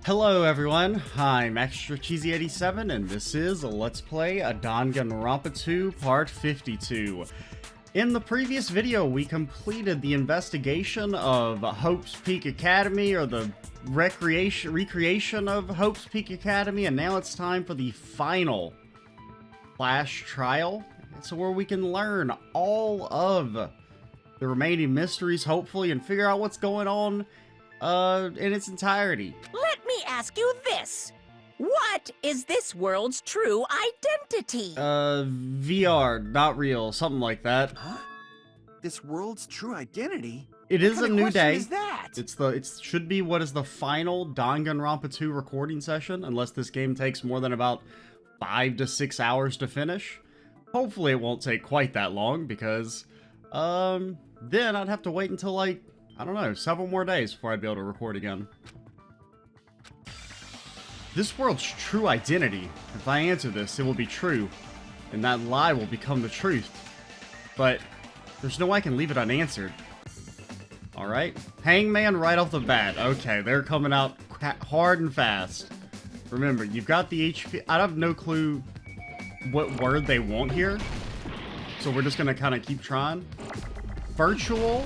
Hello everyone, I'm Extra Cheesy 87 and this is a Let's Play a Danganronpa 2 Part 52. In the previous video, we completed the investigation of Hope's Peak Academy, or the recreation of Hope's Peak Academy, and now it's time for the final Flash trial. So where we can learn all of the remaining mysteries, hopefully, and figure out what's going on in its entirety. Let me ask you this. What is this world's true identity? VR, not real, something like that. Huh? This world's true identity? It is a new day. What is that? It should be what is the final Danganronpa 2 recording session, unless this game takes more than about 5 to 6 hours to finish. Hopefully it won't take quite that long, because then I'd have to wait until, like, I don't know, several more days before I'd be able to record again. This world's true identity. If I answer this, it will be true, and that lie will become the truth. But there's no way I can leave it unanswered. Alright, Hangman right off the bat. Okay, they're coming out hard and fast. Remember, you've got the HP. I have no clue what word they want here, so we're just gonna kind of keep trying. Virtual.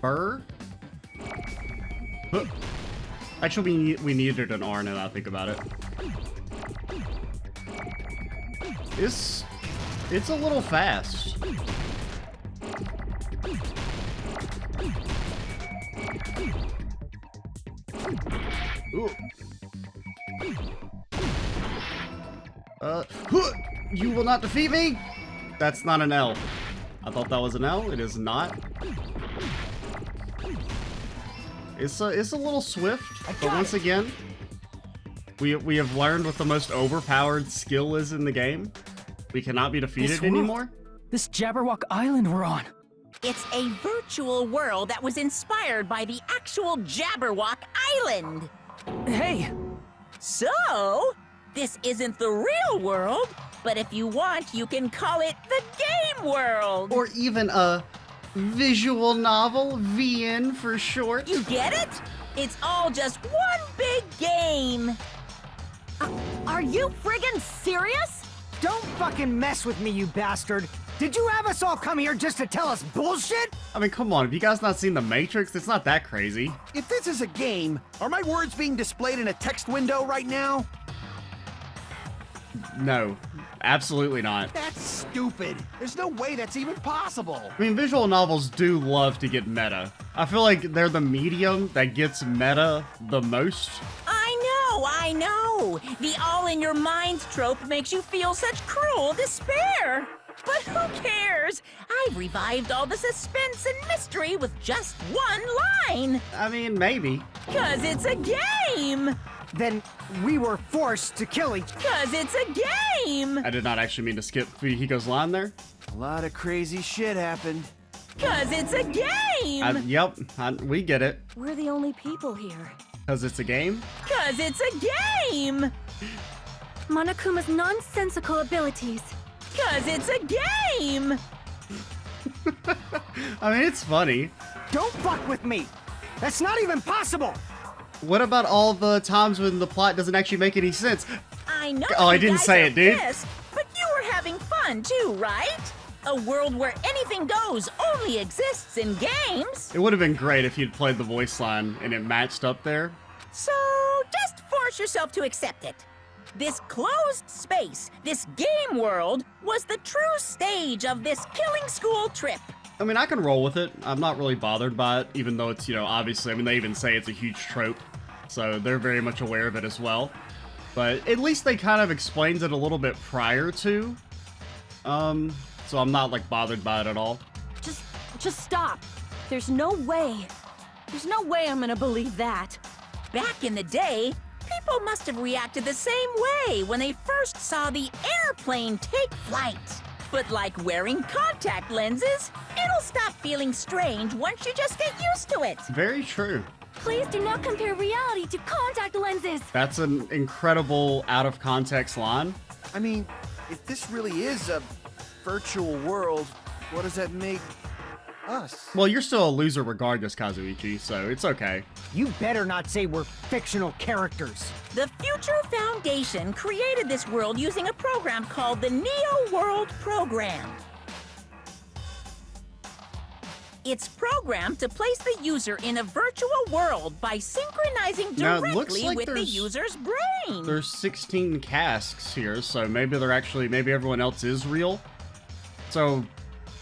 Burr? Huh. Actually, we needed an R now that I think about it. It's a little fast. Ooh. You will not defeat me? That's not an L. I thought that was an L. It is not. It's a little swift, but once again, we have learned what the most overpowered skill is in the game. We cannot be defeated anymore. This Jabberwock Island we're on. It's a virtual world that was inspired by the actual Jabberwock Island. Hey! So, this isn't the real world, but if you want, you can call it the game world. Or even a visual novel, VN for short. You get it? It's all just one big game. Are you friggin' serious? Don't fucking mess with me, you bastard! Did you have us all come here just to tell us bullshit? I mean, come on, have you guys not seen The Matrix? It's not that crazy. If this is a game, are my words being displayed in a text window right now? No, absolutely not. That's stupid. There's no way that's even possible. I mean, visual novels do love to get meta. I feel like they're the medium that gets meta the most. I know. The all-in-your-minds trope makes you feel such cruel despair. But who cares? I've revived all the suspense and mystery with just one line. I mean, maybe. 'Cause it's a game. Then we were forced to kill each. 'Cause it's a game. I did not actually mean to skip Hiko's line there. A lot of crazy shit happened. 'Cause it's a game. Yep, we get it. We're the only people here. Because it's a game? 'Cause it's a game. Monokuma's nonsensical abilities. 'Cause it's a game. I mean, it's funny. Don't fuck with me! That's not even possible! What about all the times when the plot doesn't actually make any sense? I know. Oh, I you didn't guys say are it, dude. pissed, but you were having fun too, right? A world where anything goes only exists in games. It would have been great if you'd played the voice line and it matched up there. So just force yourself to accept it. This closed space, this game world, was the true stage of this killing school trip. I mean, I can roll with it. I'm not really bothered by it, even though it's, obviously, I mean, they even say it's a huge trope. So they're very much aware of it as well. But at least they kind of explains it a little bit prior to. So I'm not, like, bothered by it at all. Just stop. There's no way. There's no way I'm gonna believe that. Back in the day, people must have reacted the same way when they first saw the airplane take flight. But like wearing contact lenses, it'll stop feeling strange once you just get used to it. Very true. Please do not compare reality to contact lenses. That's an incredible out-of-context line. I mean, if this really is a virtual world, what does that make us? Well, you're still a loser regardless, Kazuichi, so it's okay. You better not say we're fictional characters. The Future Foundation created this world using a program called the Neo World Program. It's programmed to place the user in a virtual world by synchronizing Now, it looks directly like with the there's- user's brain. There's 16 casks here, so maybe maybe everyone else is real. So,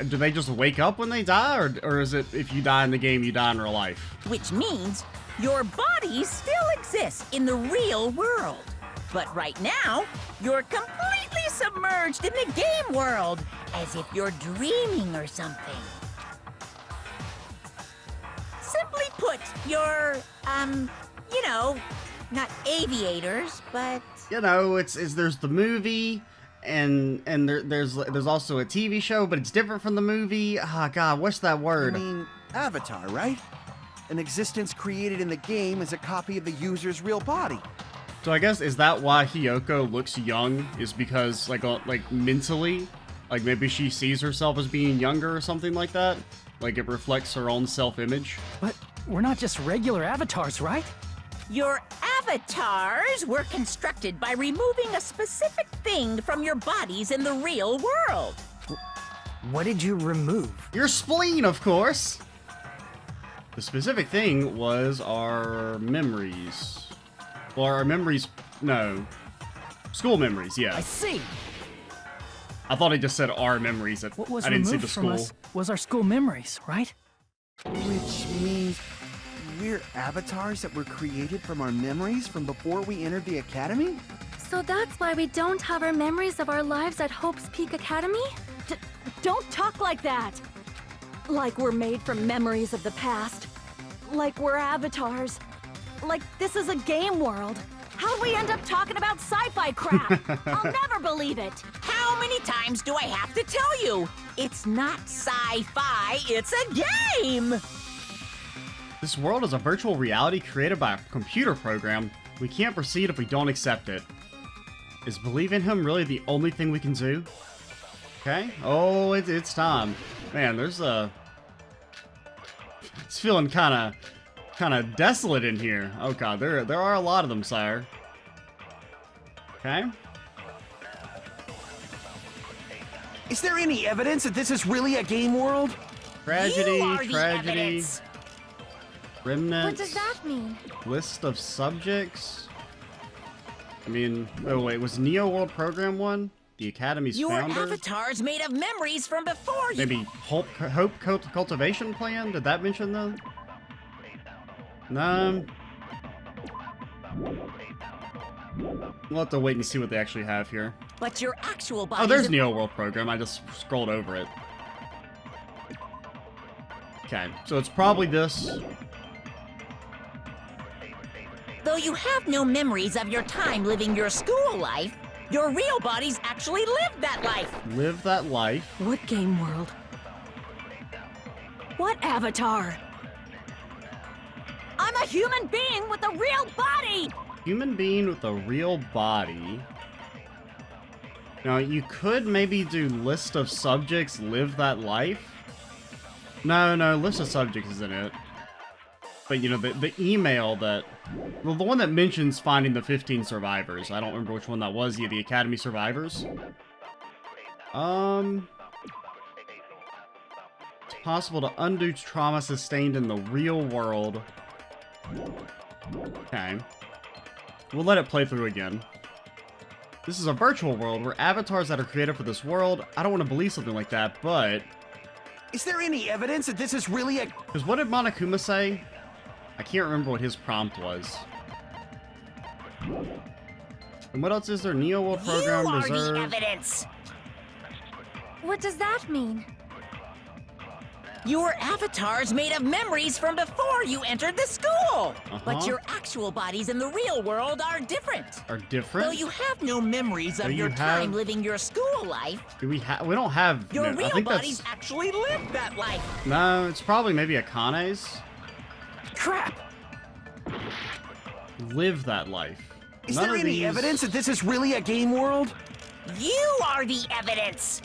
do they just wake up when they die, or is it if you die in the game, you die in real life? Which means your body still exists in the real world. But right now, you're completely submerged in the game world, as if you're dreaming or something. Simply put, you're, not aviators, but... You know, there's the movie, and there's also a TV show, but it's different from the movie. Ah, God, what's that I word? mean, Avatar, right? An existence created in the game is a copy of the user's real body. So I guess, is that why Hiyoko looks young? Is because, like mentally, like maybe she sees herself as being younger or something like that? Like it reflects her own self-image? But we're not just regular avatars, right? Your avatars were constructed by removing a specific thing from your bodies in the real world. What did you remove? Your spleen, of course! The specific thing was our memories. Well, our memories... No. School memories, yeah. I see. I thought he just said our memories. What was I didn't see removed the from school. us was our school memories, right? Which means we're avatars that were created from our memories from before we entered the academy? So that's why we don't have our memories of our lives at Hope's Peak Academy? Don't talk like that! Like we're made from memories of the past. Like we're avatars. Like this is a game world. How'd we end up talking about sci-fi crap? I'll never believe it! How many times do I have to tell you? It's not sci-fi, it's a game! This world is a virtual reality created by a computer program. We can't proceed if we don't accept it. Is believing him really the only thing we can do? Okay. Oh, it's time. Man, there's a... It's feeling kind of desolate in here. Oh god, there are a lot of them, sire. Okay. Is there any evidence that this is really a game world? Tragedy, You are the tragedy, evidence. remnants. What does that mean? List of subjects. I mean, oh wait, was Neo World Program one? The Academy's Your founder? avatar's made of memories from before you. Maybe Hope Cultivation Plan? Did that mention them? No. We'll have to wait and see what they actually have here. But your actual body. Oh, there's Neo World Program. I just scrolled over it. Okay, so it's probably this. Though you have no memories of your time living your school life, your real bodies actually lived that life. Live that life. What game world? What avatar? I'm a human being with a real body! Human being with a real body. Now, you could maybe do list of subjects, live that life. No, list of subjects isn't it. But, you know, the email that... Well, the one that mentions finding the 15 survivors. I don't remember which one that was. Yeah, the Academy survivors. It's possible to undo trauma sustained in the real world. Okay. We'll let it play through again. This is a virtual world where avatars that are created for this world. I don't want to believe something like that, but... Is there any evidence that this is really a... Because what did Monokuma say? I can't remember what his prompt was. And what else is there? Neo World Program you are Reserve. the evidence. What does that mean? Your avatar's made of memories from before you entered the school. But your actual bodies in the real world are different. Are different? Though you have no memories of Do your you time have- living your school life, Do we have? We don't have. your no, I real think bodies that's. actually lived that life. No, it's probably maybe Akane's. Crap! Live that life. Is None there of any these- evidence that this is really a game world? You are the evidence.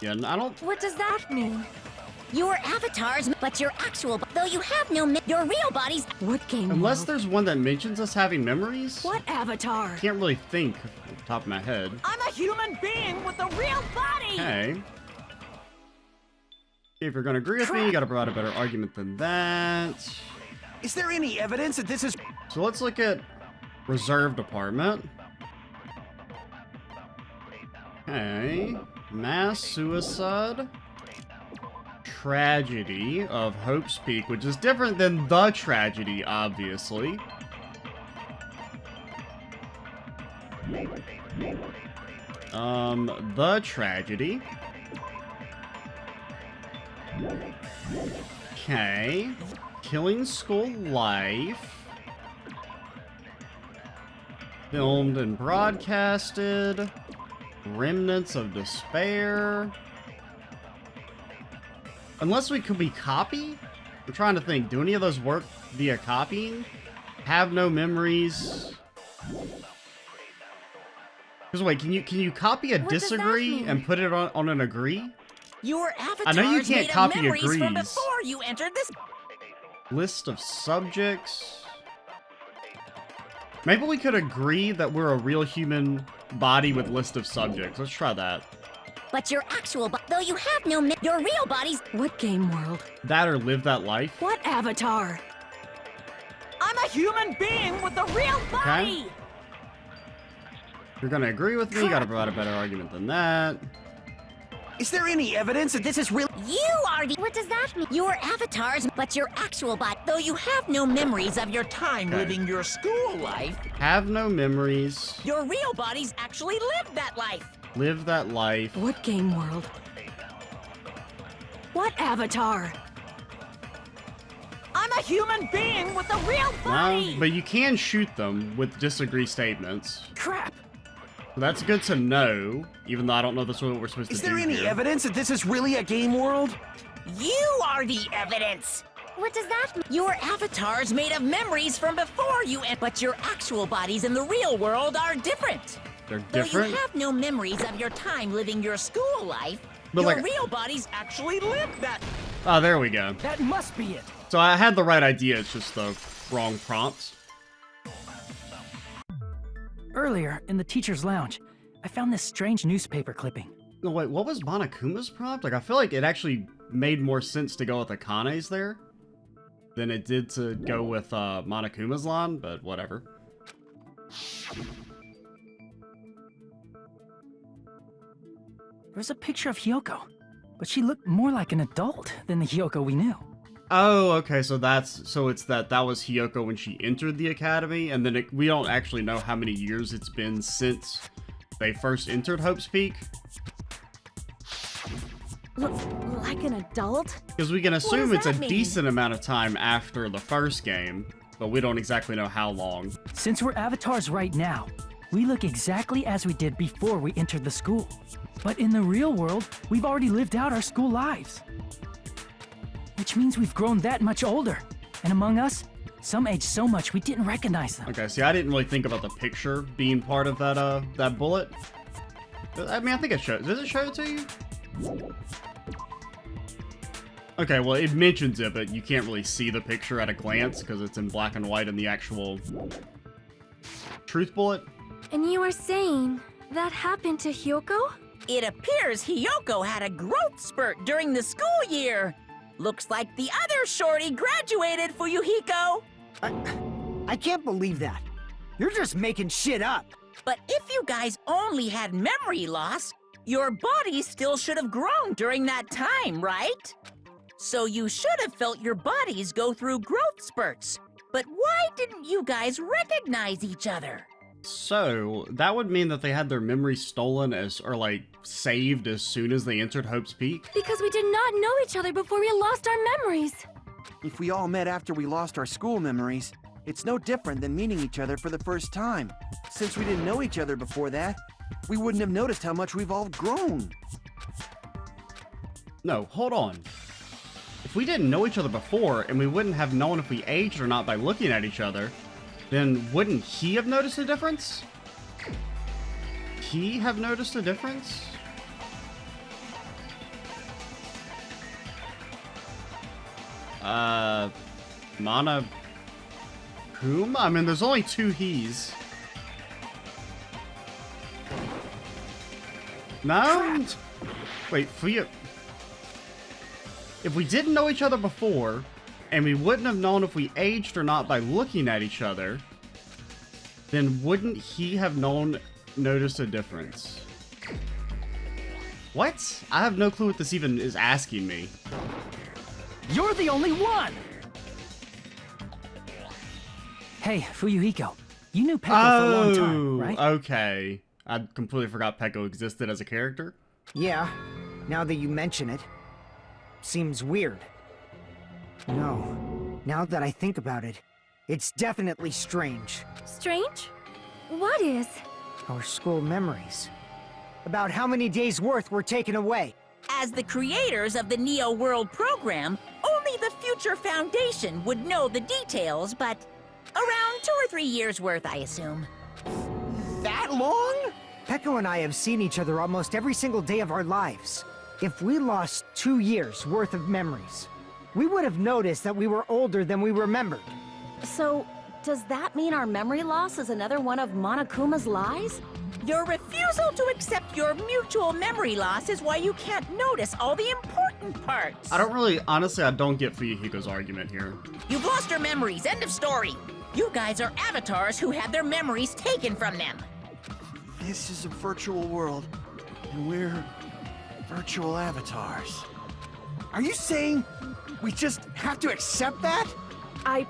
Yeah, I don't... What does that mean? Your avatars, but your actual, though you have no, your real bodies. What game Unless world? there's one that mentions us having memories. What avatar? Can't really think off the top of my head. I'm a human being with a real body! Okay. If you're gonna agree with me, you gotta provide a better argument than that. Is there any evidence that this is... So let's look at Reserve Department. Okay. Mass suicide. Tragedy of Hope's Peak, which is different than the tragedy, obviously. The tragedy. Okay. Killing School Life. Filmed and broadcasted. Remnants of Despair. Unless could we copy? I'm trying to think. Do any of those work via copying? Have no memories. Because wait, can you copy a What does that disagree mean? and put it on an agree? Your I know you avatars can't made copy of memories from agrees. before you entered this. List of subjects. Maybe we could agree that we're a real human body with list of subjects. Let's try that. But your actual, though you have no, your real bodies. What game world? That or live that life. What avatar? I'm a human being with a real body! If you're gonna agree with me, you gotta provide a better argument than that. Is there any evidence that this is real? You are the. What does that mean? Your avatars, but your actual body, though you have no memories of your Time Okay. living your school life. Have no memories. Your real bodies actually lived that life. Live that life. What game world? What avatar? I'm a human being with a real Well, body! but you can shoot them with disagree statements. Crap! So that's good to know, even though I don't know that's what we're supposed Is to do there any here. evidence that this is really a game world? You are the evidence! What does that mean? Your avatars made of memories from before you but your actual bodies in the real world are different. They're Though different. you have no memories of your time living your school life, But your like- real bodies actually lived that. Oh, there we go. That must be it! So I had the right idea, it's just the wrong prompts. Earlier, in the teacher's lounge, I found this strange newspaper clipping. No, wait, what was Monokuma's prompt? Like, I feel like it actually made more sense to go with Akane's there than it did to go with Monokuma's line, but whatever. There's a picture of Hyoko, but she looked more like an adult than the Hyoko we knew. Oh, okay, so it's that was Hyoko when she entered the academy, and then we don't actually know how many years it's been since they first entered Hope's Peak. Like an adult? Because we can assume does it's a that mean? decent amount of time after the first game, but we don't exactly know how long. Since we're avatars right now, we look exactly as we did before we entered the school. But in the real world, we've already lived out our school lives. Which means we've grown that much older. And among us, some age so much we didn't recognize them. Okay, see, I didn't really think about the picture being part of that bullet. I mean, I think it shows. Does it show it to you? Okay, well, it mentions it, but you can't really see the picture at a glance because it's in black and white in the actual truth bullet. And you are saying that happened to Hyoko? It appears Hyoko had a growth spurt during the school year. Looks like the other shorty graduated, Fuyuhiko. I can't believe that. You're just making shit up. But if you guys only had memory loss, your body still should have grown during that time, right? So you should have felt your bodies go through growth spurts. But why didn't you guys recognize each other? So, that would mean that they had their memories stolen or like, saved as soon as they entered Hope's Peak? Because we did not know each other before we lost our memories. If we all met after we lost our school memories, it's no different than meeting each other for the first time. Since we didn't know each other before that, we wouldn't have noticed how much we've all grown. No, hold on. If we didn't know each other before, and we wouldn't have known if we aged or not by looking at each other, then wouldn't he have noticed a difference? He have noticed a difference? Mana... Whom? I mean, there's only two he's. No? Wait, Fuya... If we didn't know each other before, and we wouldn't have known if we aged or not by looking at each other, then wouldn't he have noticed a difference? What? I have no clue what this even is asking me. You're the only one! Hey, Fuyuhiko, you knew Peko for a long time, right? Okay. I completely forgot Peko existed as a character. Yeah, now that you mention it. Seems weird. No, now that I think about it, it's definitely strange. Strange? What is? Our school memories. About how many days' worth were taken away. As the creators of the Neo World program, only the Future Foundation would know the details, but around 2 or 3 years worth, I assume. That long? Peko and I have seen each other almost every single day of our lives. If we lost 2 years worth of memories, we would have noticed that we were older than we remembered. So, does that mean our memory loss is another one of Monokuma's lies? Your refusal to accept your mutual memory loss is why you can't notice all the important parts. Honestly, I don't get Fuyuhiko's argument here. You've lost your memories, end of story. You guys are avatars who had their memories taken from them. This is a virtual world, and we're virtual avatars. Are you saying we just have to accept that? I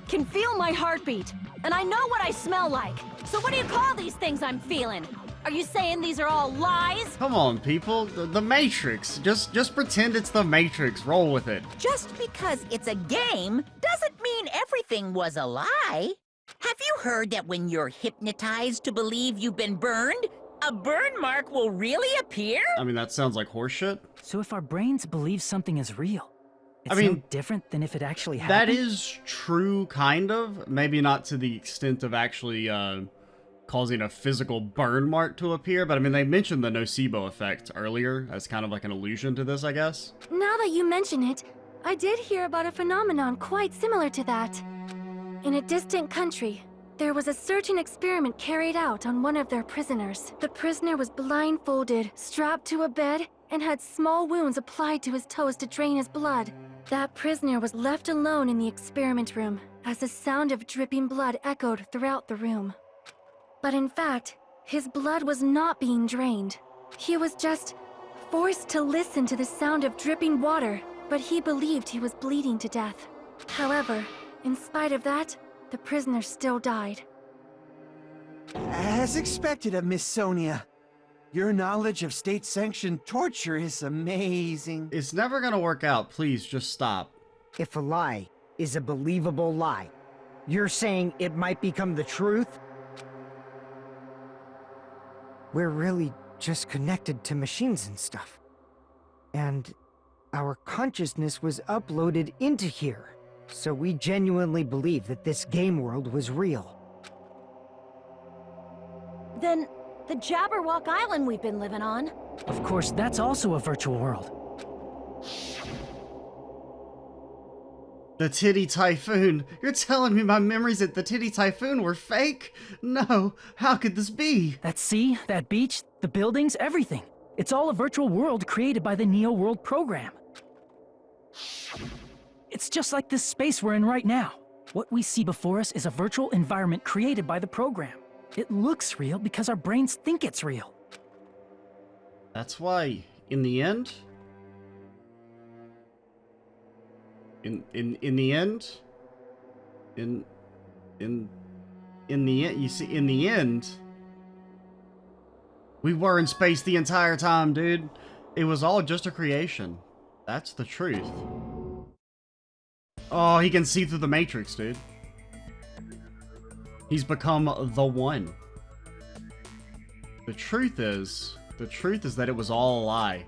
can feel my heartbeat, and I know what I smell like. So what do you call these things I'm feeling? Are you saying these are all lies? Come on, people. The Matrix. Just pretend it's the Matrix. Roll with it. Just because it's a game doesn't mean everything was a lie. Have you heard that when you're hypnotized to believe you've been burned, a burn mark will really appear? I mean, that sounds like horseshit. So if our brains believe something is real, it's I mean, no different than if it actually happened? That is true, kind of. Maybe not to the extent of actually causing a physical burn mark to appear, but I mean, they mentioned the nocebo effect earlier as kind of like an allusion to this, I guess. Now that you mention it, I did hear about a phenomenon quite similar to that. In a distant country, there was a certain experiment carried out on one of their prisoners. The prisoner was blindfolded, strapped to a bed, and had small wounds applied to his toes to drain his blood. That prisoner was left alone in the experiment room, as the sound of dripping blood echoed throughout the room. But in fact, his blood was not being drained. He was just forced to listen to the sound of dripping water, but he believed he was bleeding to death. However, in spite of that, the prisoner still died. As expected of Miss Sonia. Your knowledge of state-sanctioned torture is amazing. It's never gonna work out. Please, just stop. If a lie is a believable lie, you're saying it might become the truth? We're really just connected to machines and stuff. And our consciousness was uploaded into here. So we genuinely believe that this game world was real. Then, the Jabberwock Island we've been living on. Of course, that's also a virtual world. The Titty Typhoon. You're telling me my memories at the Titty Typhoon were fake? No, how could this be? That sea, that beach, the buildings, everything. It's all a virtual world created by the Neo World program. It's just like this space we're in right now. What we see before us is a virtual environment created by the program. It looks real because our brains think it's real. That's why, in the end... In the end, you see, in the end, we were in space the entire time, dude. It was all just a creation. That's the truth. Oh, he can see through the Matrix, dude. He's become the one. The truth is that it was all a lie.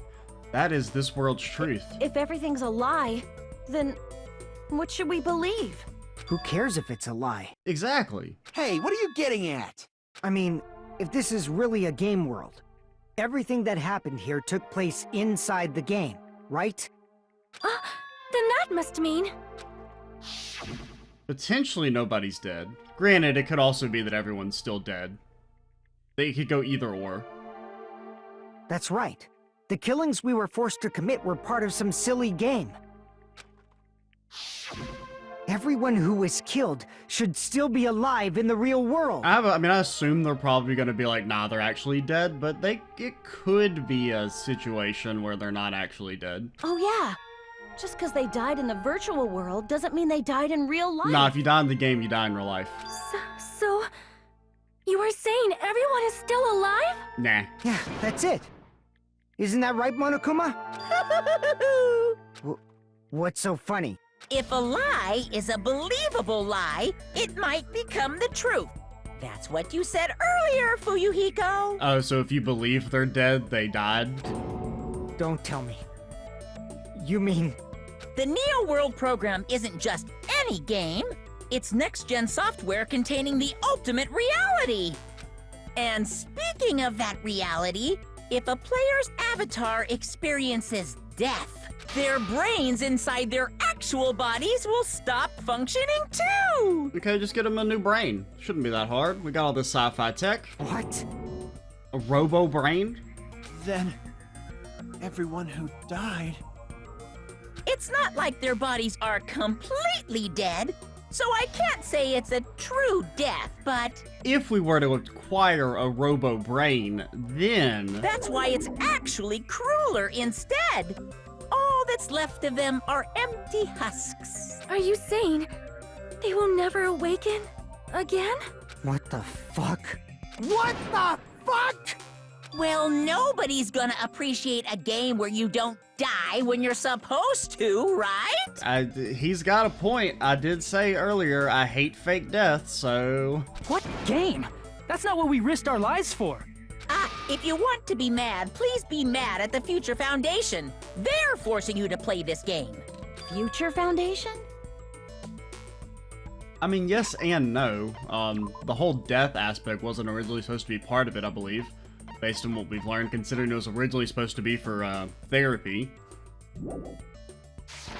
That is this world's truth. If everything's a lie, then what should we believe? Who cares if it's a lie? Exactly. Hey, what are you getting at? I mean, if this is really a game world, everything that happened here took place inside the game, right? Then that must mean... Potentially nobody's dead. Granted, it could also be that everyone's still dead. They could go either or. That's right. The killings we were forced to commit were part of some silly game. Everyone who was killed should still be alive in the real world. I mean, I assume they're probably going to be like, nah, they're actually dead, but it could be a situation where they're not actually dead. Oh yeah. Just because they died in the virtual world doesn't mean they died in real life. Nah, if you die in the game, you die in real life. So you are saying everyone is still alive? Nah. Yeah, that's it. Isn't that right, Monokuma? What's so funny? If a lie is a believable lie, it might become the truth. That's what you said earlier, Fuyuhiko. Oh, so if you believe they're dead, they died? Don't tell me. You mean... The Neo World program isn't just any game. It's next-gen software containing the ultimate reality. And speaking of that reality, if a player's avatar experiences death, their brains inside their actual bodies will stop functioning too! Okay, just get them a new brain. Shouldn't be that hard. We got all this sci-fi tech. What? A robo-brain? Then, everyone who died... It's not like their bodies are completely dead, so I can't say it's a true death, but... If we were to acquire a robo-brain, then... That's why it's actually crueler instead. All that's left of them are empty husks. Are you saying they will never awaken again? What the fuck? What the fuck? Well, nobody's gonna appreciate a game where you don't die when you're supposed to, right? He's got a point. I did say earlier I hate fake death, so... What game? That's not what we risked our lives for. If you want to be mad, please be mad at the Future Foundation. They're forcing you to play this game. Future Foundation? I mean, yes and no. The whole death aspect wasn't originally supposed to be part of it, I believe. Based on what we've learned, considering it was originally supposed to be for, therapy.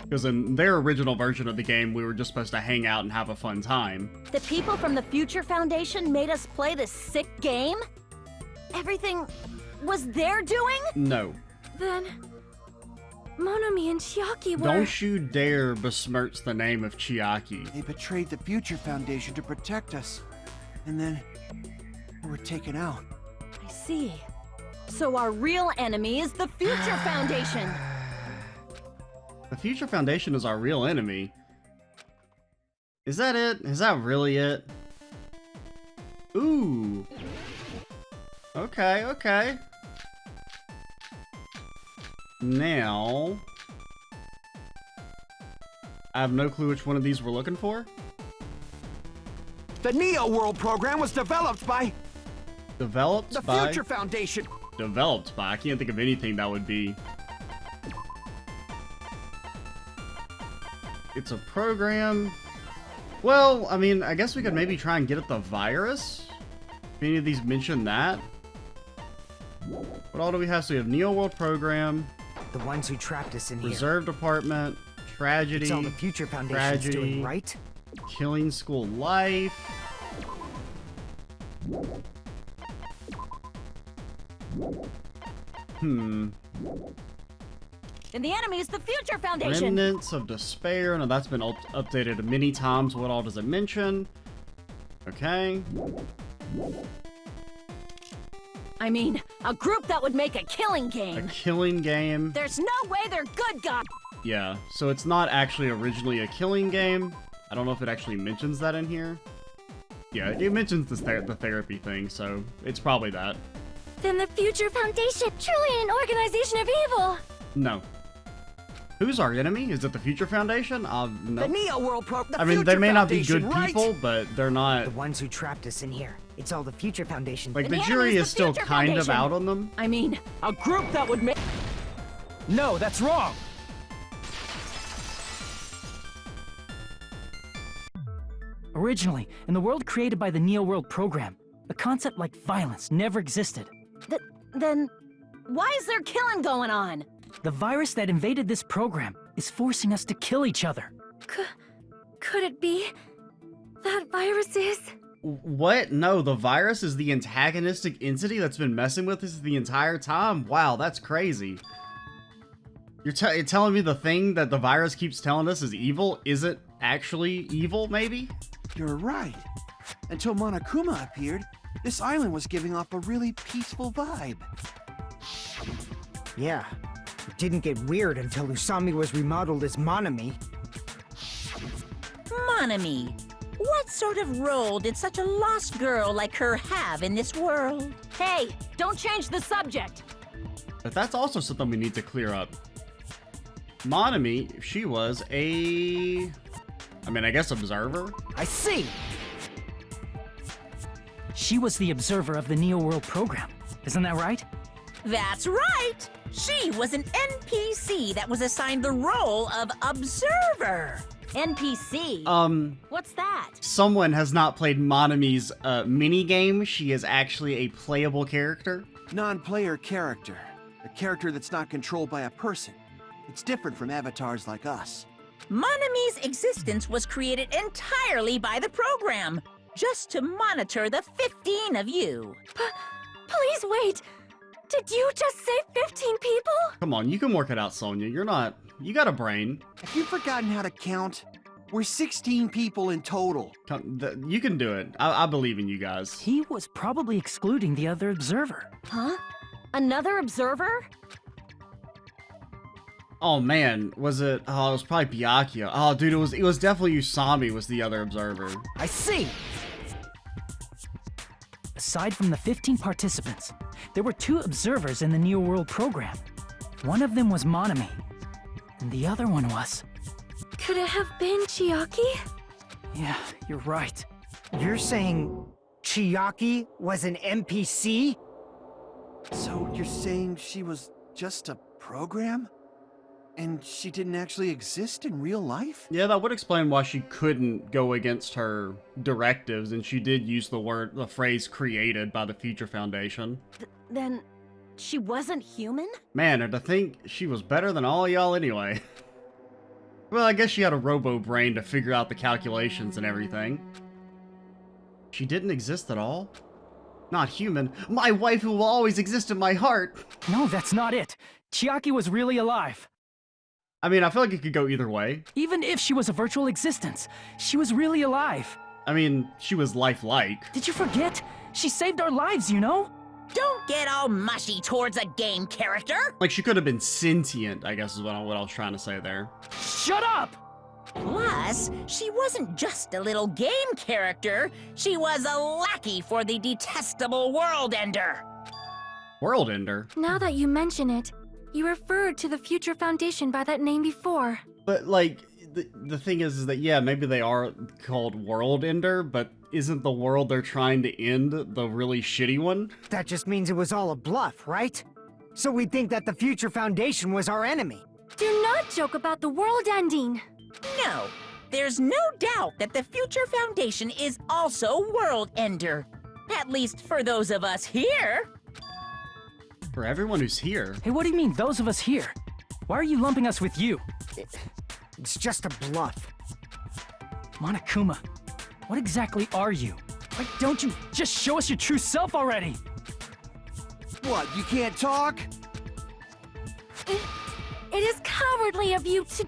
Because in their original version of the game, we were just supposed to hang out and have a fun time. The people from the Future Foundation made us play this sick game? Everything was their doing? No. Then... Monomi and Chiaki were... Don't you dare besmirch the name of Chiaki. They betrayed the Future Foundation to protect us. And then... we were taken out. I see. So our real enemy is the Future Foundation! The Future Foundation is our real enemy. Is that it? Is that really it? Ooh. Okay, okay. Now... I have no clue which one of these we're looking for. The Neo World program was developed by... Developed the by... Future Foundation! Developed by... I can't think of anything that would be... It's a program... Well, I mean, I guess we could maybe try and get at the virus? If any of these mention that? What all do we have? So we have Neo World Program... The ones who trapped us in here. Reserve Department... Tragedy... It's all the Future Foundation's Tragedy, doing, right? Killing School Life... And the enemy is the Future Foundation! Remnants of Despair. Now that's been updated many times. What all does it mention? Okay. I mean, a group that would make a killing A game. killing game. There's no way they're good guys. Yeah, so it's not actually originally a killing game. I don't know if it actually mentions that in here. Yeah, it mentions the therapy thing, so it's probably that. Then the Future Foundation, truly an organization of evil. No. Who's our enemy? Is it the Future Foundation? No. The Neo World program. I mean, they may not be good people, but they're not... The ones who trapped us in here. It's all the Future Foundation. Like, The the enemy jury is is the still Future kind of Foundation. out on them. I mean, A group that would make... No, that's wrong! Originally, in the world created by the Neo World program, a concept like violence never existed. then why is there killing going on? The virus that invaded this program is forcing us to kill each other. Could it be that virus is? What? No, the virus is the antagonistic entity that's been messing with us the entire time? Wow, that's crazy. You're telling me the thing that the virus keeps telling us is evil isn't actually evil, maybe? You're right. Until Monokuma appeared, this island was giving off a really peaceful vibe. Yeah. It didn't get weird until Usami was remodeled as Monami. Monami, what sort of role did such a lost girl like her have in this world? Hey, don't change the subject. But that's also something we need to clear up. Monami, she was a... I guess observer? I see! She was the observer of the Neo World program. Isn't that right? That's right! She was an NPC that was assigned the role of observer. NPC? What's that? Someone has not played Monami's minigame. She is actually a playable character. Non-player character. A character that's not controlled by a person. It's different from avatars like us. Monami's existence was created entirely by the program, just to monitor the 15 of you. Please wait. Did you just say 15 people? Come on, you can work it out, Sonia. You're not... You got a brain. Have you forgotten how to count? We're 16 people in total. You can do it. I believe in you guys. He was probably excluding the other observer. Huh? Another observer? Oh man, was it? Oh, it was probably Byakuya. Oh, dude, it was definitely Usami was the other observer. I see! Aside from the 15 participants, there were 2 observers in the Neo World program. One of them was Monami, and the other one was... Could it have been Chiaki? Yeah, you're right. You're saying Chiaki was an NPC? So you're saying she was just a program? And she didn't actually exist in real life? Yeah, that would explain why she couldn't go against her directives, and she did use the phrase created by the Future Foundation. Then she wasn't human? Man, and to think she was better than all y'all anyway. Well, I guess she had a robo-brain to figure out the calculations and everything. She didn't exist at all? Not human. My wife who will always exist in my heart! No, that's not it. Chiaki was really alive. I mean, I feel like it could go either way. Even if she was a virtual existence, she was really alive. I mean, she was lifelike. Did you forget? She saved our lives, you know? Don't get all mushy towards a game character! Like, she could have been sentient, I guess is what I was trying to say there. Shut up! Plus, she wasn't just a little game character, she was a lackey for the detestable World Ender. World Ender? Now that you mention it, you referred to the Future Foundation by that name before. But, like, the thing is that, yeah, maybe they are called World Ender, but isn't the world they're trying to end the really shitty one? That just means it was all a bluff, right? So we'd think that the Future Foundation was our enemy. Do not joke about the world ending. No, there's no doubt that the Future Foundation is also World Ender. At least for those of us here. For everyone who's here. Hey, what do you mean, those of us here? Why are you lumping us with you? It's just a bluff. Monokuma, what exactly are you? Why don't you just show us your true self already? What, you can't talk? It is cowardly of you to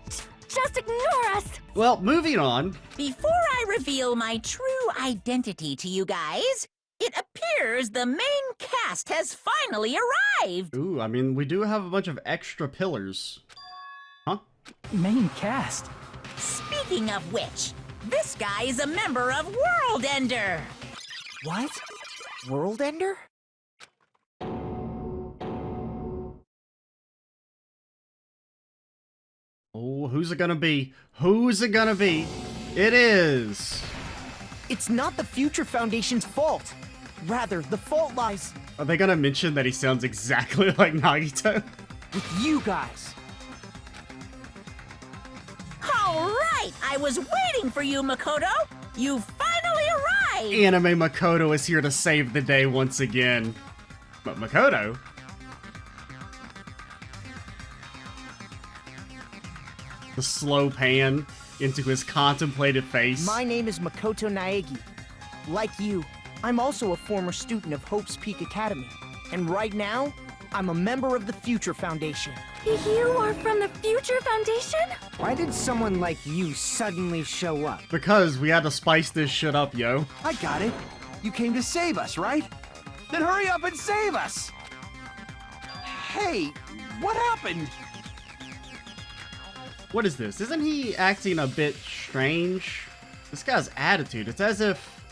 just ignore us. Well, moving on. Before I reveal my true identity to you guys, it appears the main cast has finally arrived. Ooh, I mean, we do have a bunch of extra pillars. Huh? Main cast? Speaking of which, this guy is a member of World Ender. What? World Ender? Oh, who's it gonna be? Who's it gonna be? It is... It's not the Future Foundation's fault. Rather, the fault lies Are they gonna mention that he sounds exactly like Nagito? with you guys. All right, I was waiting for you, Makoto. You finally arrived. Anime Makoto is here to save the day once again. But Makoto? The slow pan into his contemplative face. My name is Makoto Naegi. Like you, I'm also a former student of Hope's Peak Academy. And right now, I'm a member of the Future Foundation. You are from the Future Foundation? Why did someone like you suddenly show up? Because we had to spice this shit up, yo. I got it. You came to save us, right? Then hurry up and save us! Hey, what happened? What is this? Isn't he acting a bit strange? This guy's attitude, it's as if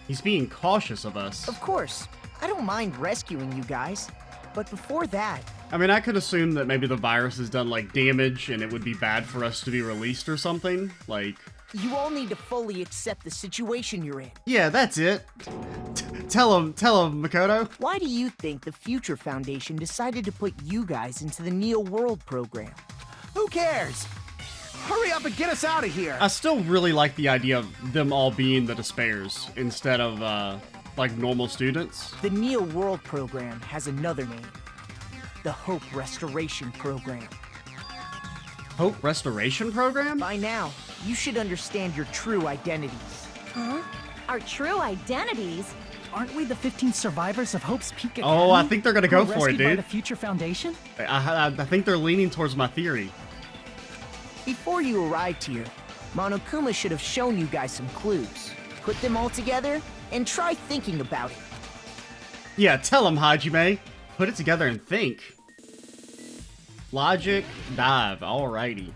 he's being cautious of us. Of course, I don't mind rescuing you guys. But before that, I mean, I could assume that maybe the virus has done, like, damage and it would be bad for us to be released or something. Like... you all need to fully accept the situation you're in. Yeah, that's it. Tell him, Makoto. Why do you think the Future Foundation decided to put you guys into the Neo World program? Who cares? Hurry up and get us out of here! I still really like the idea of them all being the Despairs instead of, like, normal students. The Neo World program has another name. The Hope Restoration Program. Hope Restoration Program? By now, you should understand your true identities. Huh? Our true identities? Aren't we the 15 survivors of Hope's Peak Academy? Oh, I think they're gonna go who were for it, rescued by dude. the Future Foundation? I think they're leaning towards my theory. Before you arrived here, Monokuma should have shown you guys some clues. Put them all together, and try thinking about it. Yeah, tell him, Hajime. Put it together and think. Logic, dive, alrighty.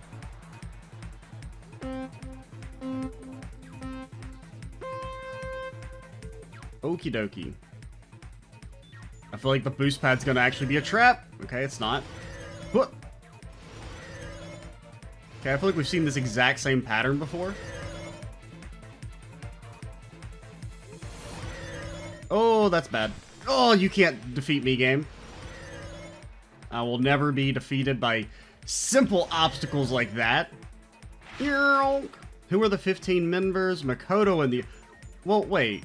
Okie dokie. I feel like the boost pad's gonna actually be a trap. Okay, it's not. What? Okay, I feel like we've seen this exact same pattern before. Oh, that's bad. Oh, you can't defeat me, game. I will never be defeated by simple obstacles like that. Who are the 15 members? Makoto and the... Well, wait.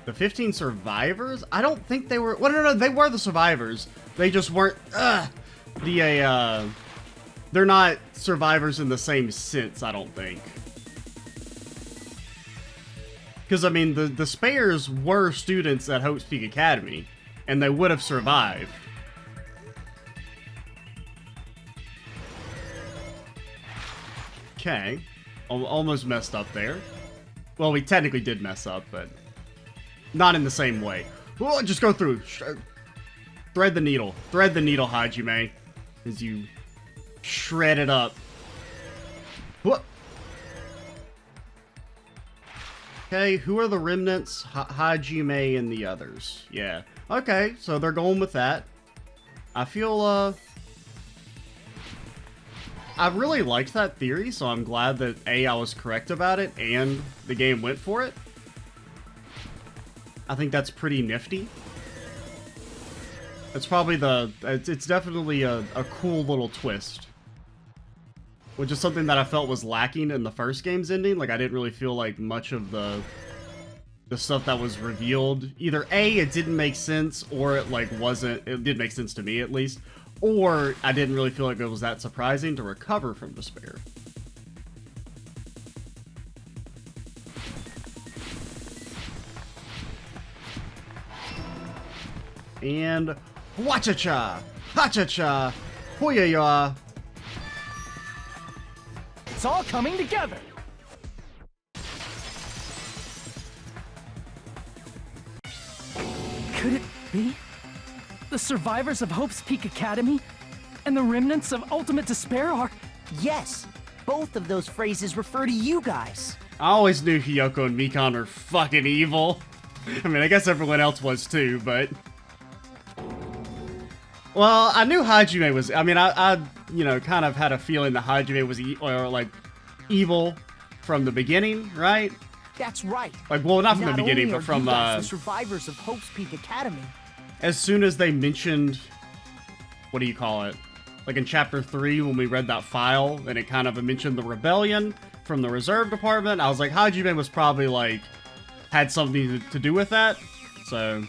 The 15 survivors? I don't think they were... Well, no, they were the survivors. They just weren't... They're not survivors in the same sense, I don't think. Because, I mean, the Spares were students at Hope's Peak Academy, and they would have survived. Okay. Almost messed up there. Well, we technically did mess up, but not in the same way. Oh, just go through. Thread the needle. Thread the needle, Hajime, as you shred it up. What? Okay, who are the remnants? Hajime and the others. Yeah. Okay, so they're going with that. I feel, I really liked that theory, so I'm glad that A, I was correct about it, and the game went for it. I think that's pretty nifty. It's probably it's definitely a cool little twist. Which is something that I felt was lacking in the first game's ending. Like, I didn't really feel like much of the stuff that was revealed. Either A, it didn't make sense, or it, like, wasn't... It did make sense to me, at least. Or I didn't really feel like it was that surprising to recover from despair. And... Wacha-cha! Ha-cha-cha! Hoya-ya! It's all coming together! Could it be? The survivors of Hope's Peak Academy and the remnants of Ultimate Despair are... Yes, both of those phrases refer to you guys. I always knew Hiyoko and Mikan are fucking evil. I mean, I guess everyone else was too, but... Well, I knew Hajime was... I mean, I you know, kind of had a feeling that Hajime was evil from the beginning, right? That's right. Like, well, not from the Not beginning, only but are from, you guys the survivors of Hope's Peak Academy. As soon as they mentioned... What do you call it? Like in Chapter 3, when we read that file, and it kind of mentioned the rebellion from the Reserve Department, I was like, Hajime was probably, like, had something to do with that. So,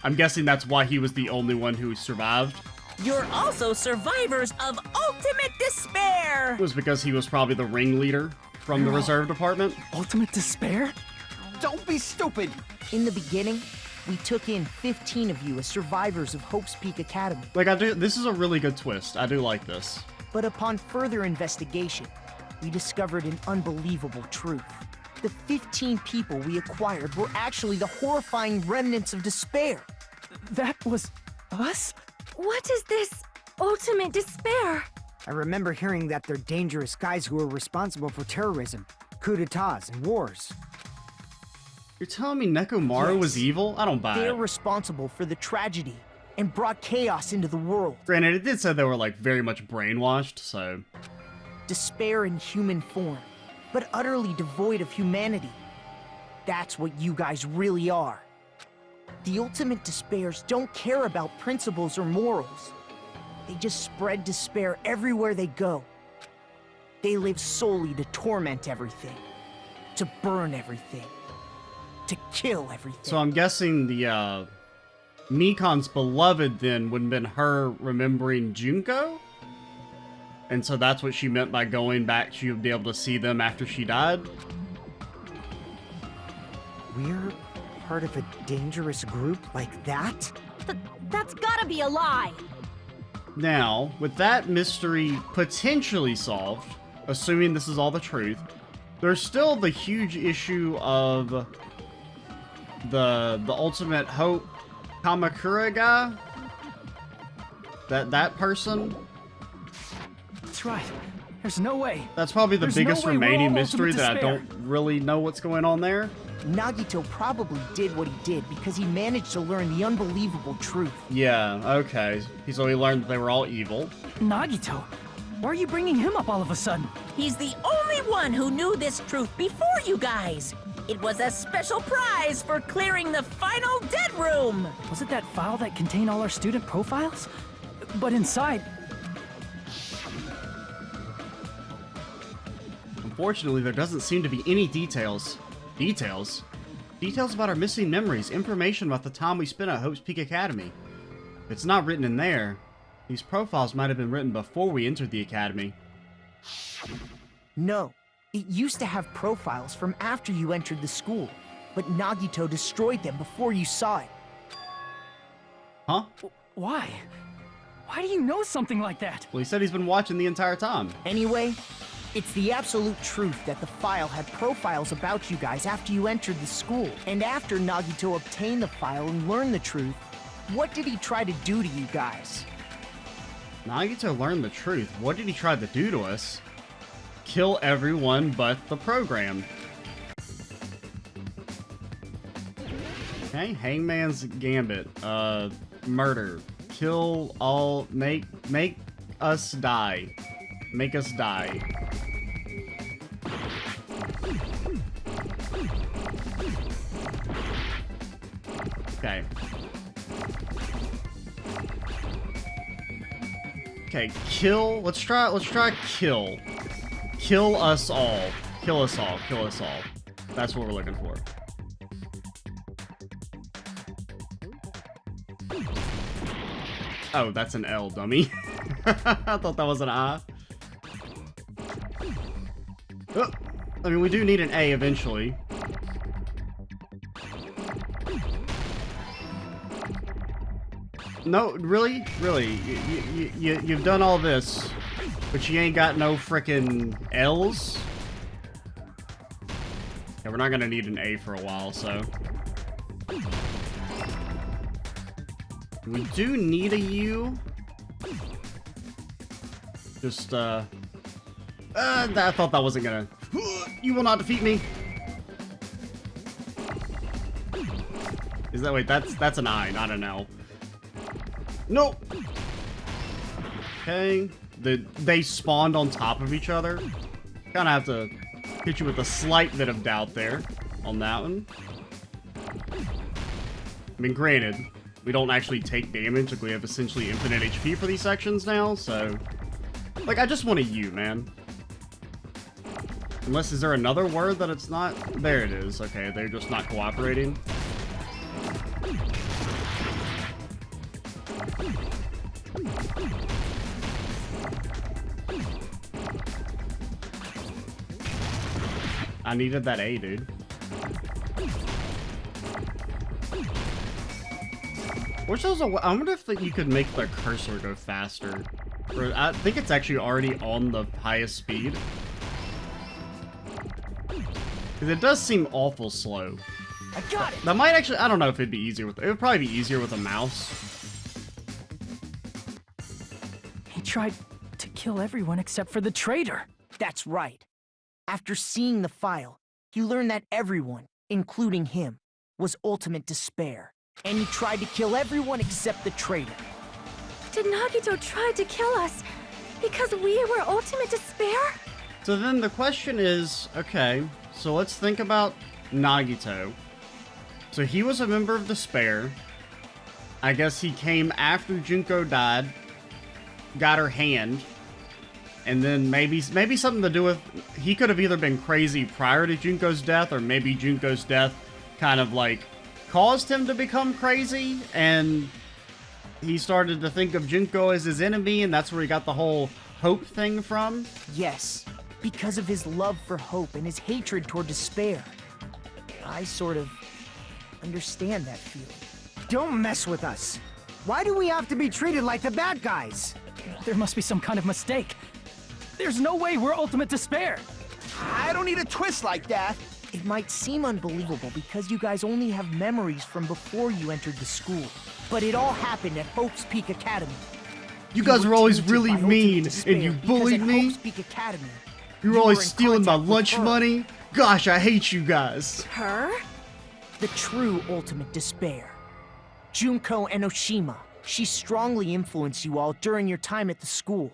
I'm guessing that's why he was the only one who survived. You're also survivors of ultimate despair. It was because he was probably the ringleader from the reserve department. Ultimate despair? Don't be stupid! In the beginning, we took in 15 of you as survivors of Hope's Peak Academy. Like, this is a really good twist. I do like this. But upon further investigation, we discovered an unbelievable truth. The 15 people we acquired were actually the horrifying remnants of despair. That was us? What is this ultimate despair? I remember hearing that they're dangerous guys who are responsible for terrorism, coups d'etats, and wars. You're telling me Nekomaru was evil? I don't buy They're it. responsible for the tragedy and brought chaos into the world. Granted, it did say they were, like, very much brainwashed, so... Despair in human form, but utterly devoid of humanity. That's what you guys really are. The ultimate despairs don't care about principles or morals. They just spread despair everywhere they go. They live solely to torment everything, to burn everything, to kill everything. So I'm guessing the, Mikan's beloved then would have been her remembering Junko? And so that's what she meant by going back, she would be able to see them after she died? We're part of a dangerous group like that? That's gotta be a lie. Now, with that mystery potentially solved, assuming this is all the truth, there's still the huge issue of the ultimate hope Kamakura guy. That person. That's right. There's no way. That's probably the There's biggest no way we're remaining all mystery ultimate that I despair. don't really know what's going on there. Nagito probably did what he did because he managed to learn the unbelievable truth. Yeah, okay. So he learned that they were all evil. Nagito? Why are you bringing him up all of a sudden? He's the only one who knew this truth before you guys. It was a special prize for clearing the final dead room. Was it that file that contained all our student profiles? But inside... Unfortunately, there doesn't seem to be any details. Details? Details about our missing memories, information about the time we spent at Hope's Peak Academy. If it's not written in there, these profiles might have been written before we entered the academy. No, it used to have profiles from after you entered the school, but Nagito destroyed them before you saw it. Huh? Why? Why do you know something like that? Well, he said he's been watching the entire time. Anyway, it's the absolute truth that the file had profiles about you guys after you entered the school. And after Nagito obtained the file and learned the truth, what did he try to do to you guys? Nagito learned the truth. What did he try to do to us? Kill everyone but the program. Okay, Hangman's Gambit. Murder. Kill all... Make us die. Make us die. Okay. Okay, kill. Let's try kill. Kill us all. Kill us all. Kill us all. That's what we're looking for. Oh, that's an L, dummy. I thought that was an I. Oh, I mean, we do need an A eventually. No, really? Really? You've done all this, but you ain't got no frickin' L's? Yeah, we're not gonna need an A for a while, so... We do need a U. Just, I thought that wasn't gonna... You will not defeat me! Is that... Wait, that's an I, not an L. Nope! Okay. They spawned on top of each other. Kinda have to hit you with a slight bit of doubt there on that one. I mean, granted, we don't actually take damage, like we have essentially infinite HP for these sections now, so... Like, I just want a U, man. Unless, is there another word that it's not? There it is. Okay, they're just not cooperating. I needed that A, dude. Wish there was I wonder if you could make the cursor go faster. Or I think it's actually already on the highest speed. Because it does seem awful slow. I got it! That might actually, I don't know if it'd be easier with, it would probably be easier with a mouse. He tried to kill everyone except for the traitor. That's right. After seeing the file, he learned that everyone, including him, was ultimate despair. And he tried to kill everyone except the traitor. Did Nagito try to kill us because we were ultimate despair? So then the question is, okay, so let's think about Nagito. So he was a member of Despair. I guess he came after Junko died, got her hand, and then maybe something to do with, he could have either been crazy prior to Junko's death, or maybe Junko's death kind of like caused him to become crazy, and he started to think of Junko as his enemy, and that's where he got the whole hope thing from. Yes, because of his love for hope and his hatred toward despair. I sort of understand that feeling. Don't mess with us. Why do we have to be treated like the bad guys? There must be some kind of mistake. There's no way we're ultimate despair. I don't need a twist like that. It might seem unbelievable because you guys only have memories from before you entered the school. But it all happened at Hope's Peak Academy. You guys were always tainted really by ultimate mean, despair and you because bullied at me. Hope's Peak Academy, You were you always were in stealing my contact with lunch her. money. Gosh, I hate you guys. Her? The true ultimate despair. Junko Enoshima. She strongly influenced you all during your time at the school.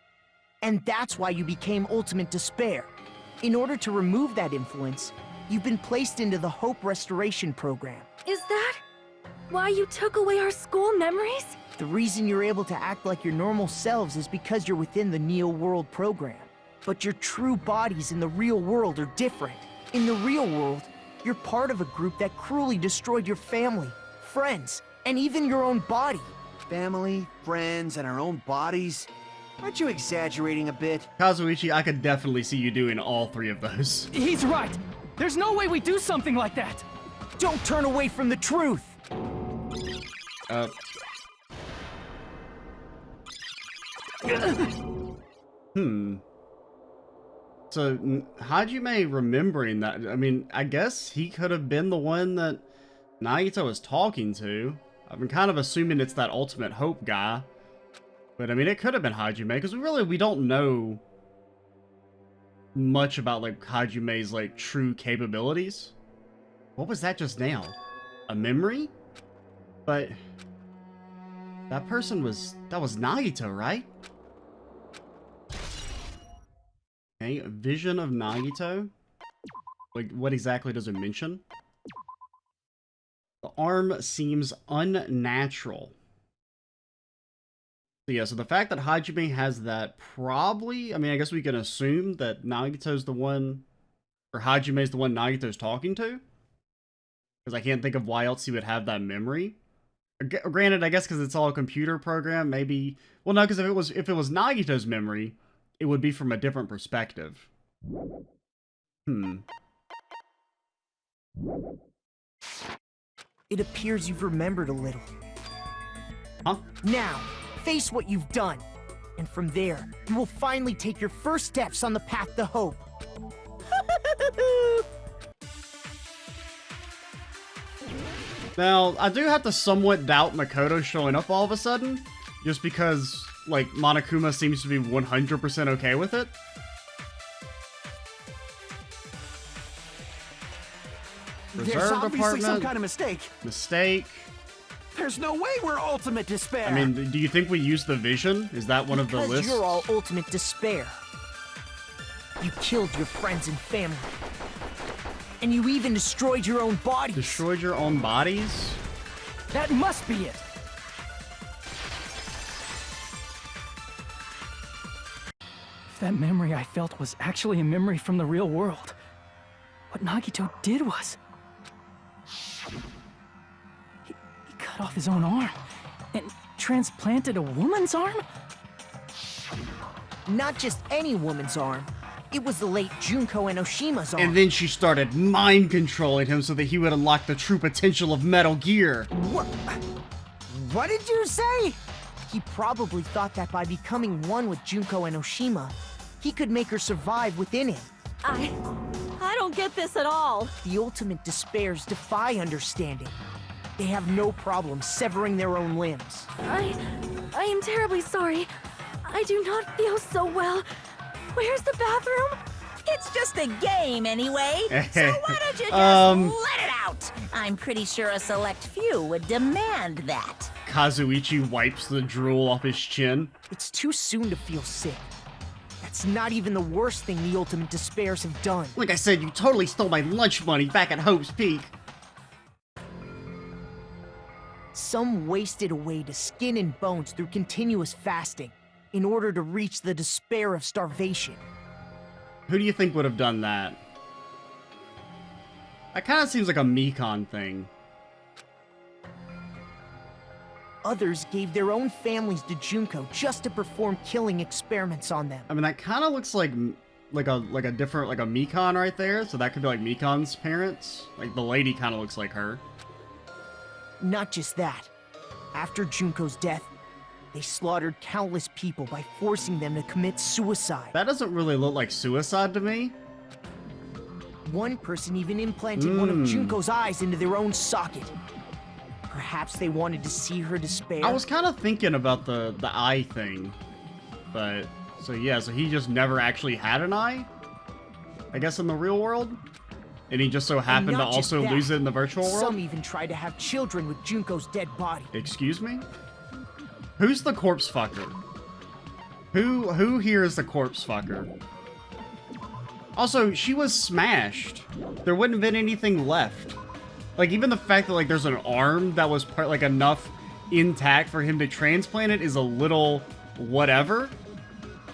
And that's why you became ultimate despair. In order to remove that influence, you've been placed into the Hope Restoration Program. Is that why you took away our school memories? The reason you're able to act like your normal selves is because you're within the Neo World program. But your true bodies in the real world are different. In the real world, you're part of a group that cruelly destroyed your family, friends, and even your own body. Family, friends, and our own bodies? Aren't you exaggerating a bit? Kazuichi, I could definitely see you doing all three of those. He's right. There's no way we do something like that. Don't turn away from the truth! So, Hajime remembering that, I mean, I guess he could have been the one that Nagito was talking to. I've been kind of assuming it's that Ultimate Hope guy. But, I mean, it could have been Hajime, because we don't know much about, like, Hajime's, like, true capabilities. What was that just now? A memory? But that person was, that was Nagito, right? Okay, a vision of Nagito. Like, what exactly does it mention? The arm seems unnatural. So yeah, so the fact that Hajime has that probably, I mean, I guess we can assume that Nagito's the one, or Hajime's the one Nagito's talking to. Because I can't think of why else he would have that memory. Granted, I guess because it's all a computer program, maybe, well, no, because if it was Nagito's memory, it would be from a different perspective. It appears you've remembered a little. Huh? Now, face what you've done. And from there, you will finally take your first steps on the path to hope. Now, I do have to somewhat doubt Makoto showing up all of a sudden, just because, like, Monokuma seems to be 100% okay with it. There's Reserve obviously some department. kind of mistake. Mistake. There's no way we're ultimate despair. I mean, do you think we use the vision? Is that one of the Because lists? you're all ultimate despair. You killed your friends and family. And you even destroyed your own bodies. Destroyed your own bodies? That must be it. If that memory I felt was actually a memory from the real world, what Nagito did was... He cut off his own arm and transplanted a woman's arm? Not just any woman's arm. It was the late Junko and Oshima's arm. And then she started mind controlling him so that he would unlock the true potential of Metal Gear. What did you say? He probably thought that by becoming one with Junko and Oshima, he could make her survive within him. I don't get this at all. The ultimate despairs defy understanding. They have no problem severing their own limbs. I am terribly sorry. I do not feel so well. Where's the bathroom? It's just a game anyway, so why don't you just let it out? I'm pretty sure a select few would demand that. Kazuichi wipes the drool off his chin. It's too soon to feel sick. That's not even the worst thing the ultimate despairs have done. Like I said, you totally stole my lunch money back at Hope's Peak. Some wasted away to skin and bones through continuous fasting in order to reach the despair of starvation. Who do you think would have done that? That kind of seems like a Mikon thing. Others gave their own families to Junko just to perform killing experiments on them. I mean, that kind of looks like a different, like a Mikon right there. So that could be like Mikon's parents. Like the lady kind of looks like her. Not just that. After Junko's death, they slaughtered countless people by forcing them to commit suicide. That doesn't really look like suicide to me. One person even implanted one of Junko's eyes into their own socket. Perhaps they wanted to see her despair. I was kind of thinking about the eye thing. But, so yeah, so he just never actually had an eye? I guess in the real world? And he just so happened to also lose it in the virtual world? Some even tried to have children with Junko's dead body. Excuse me? Who's the corpse fucker? Who here is the corpse fucker? Also, she was smashed. There wouldn't have been anything left. Like, even the fact that, like, there's an arm that was part, like, enough intact for him to transplant it is a little whatever.